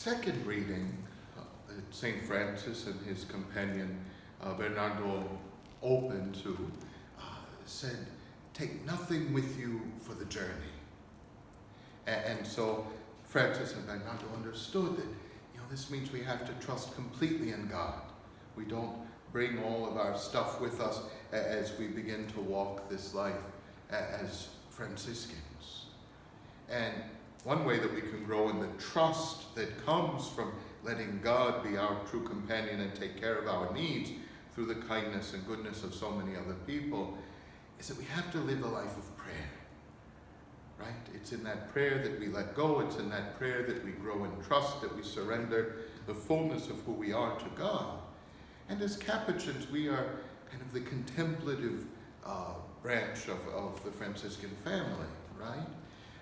second reading, St. Francis and his companion Bernardo opened to, said, take nothing with you for the journey. And so Francis and Bernardo understood that, this means we have to trust completely in God. We don't bring all of our stuff with us as we begin to walk this life as Franciscans. And one way that we can grow in the trust that comes from letting God be our true companion and take care of our needs through the kindness and goodness of so many other people is that we have to live a life of prayer. Right? It's in that prayer that we let go. It's in that prayer that we grow in trust, that we surrender the fullness of who we are to God. And as Capuchins, we are kind of the contemplative branch of the Franciscan family, right?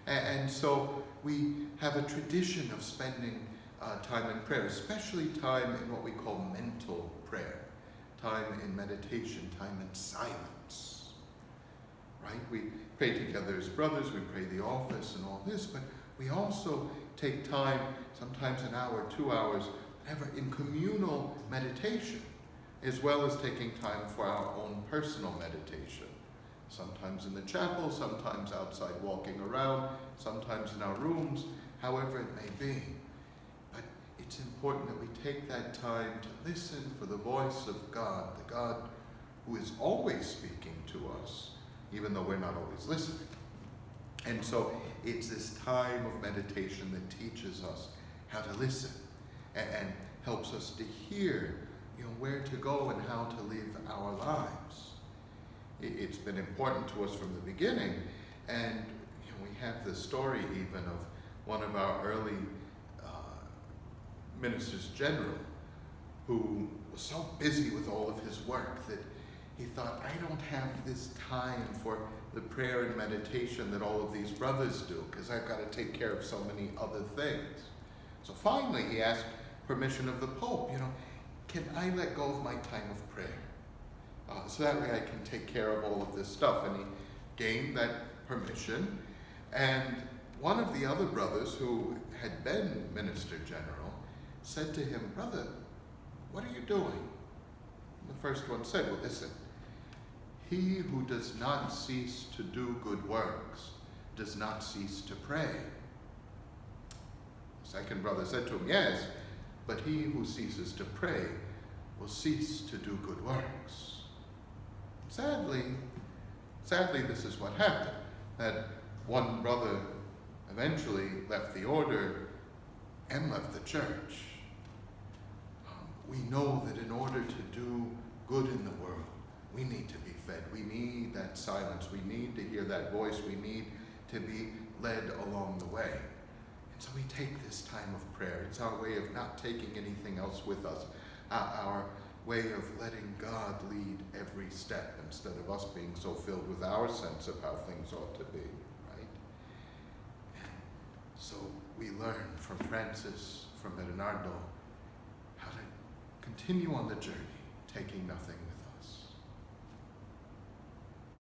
And so we have a tradition of spending time in prayer, especially time in what we call mental prayer, time in meditation, time in silence. Right? We pray together as brothers, we pray the office and all this, but we also take time, sometimes an hour, 2 hours, whatever, in communal meditation, as well as taking time for our own personal meditation. Sometimes in the chapel, sometimes outside walking around, sometimes in our rooms, however it may be. But it's important that we take that time to listen for the voice of God, the God who is always speaking to us, even though we're not always listening. And so it's this time of meditation that teaches us how to listen and helps us to hear, where to go and how to live our lives. It's been important to us from the beginning, and we have the story even of one of our early ministers general who was so busy with all of his work that he thought, I don't have this time for the prayer and meditation that all of these brothers do, because I've got to take care of so many other things. So finally he asked permission of the Pope, can I let go of my time of prayer? So that way I can take care of all of this stuff. And he gained that permission. And one of the other brothers who had been Minister General said to him, brother, what are you doing? The first one said, well, listen, he who does not cease to do good works does not cease to pray. The second brother said to him, yes, but he who ceases to pray will cease to do good works. Sadly, this is what happened, that one brother eventually left the order and left the church. We know that in order to do good in the world, we need to be fed. We need that silence. We need to hear that voice. We need to be led along the way. And so we take this time of prayer. It's our way of not taking anything else with us, our way of letting God lead every step instead of us being so filled with our sense of how things ought to be, right? And so we learn from Francis, from Bernardo, how to continue on the journey, taking nothing with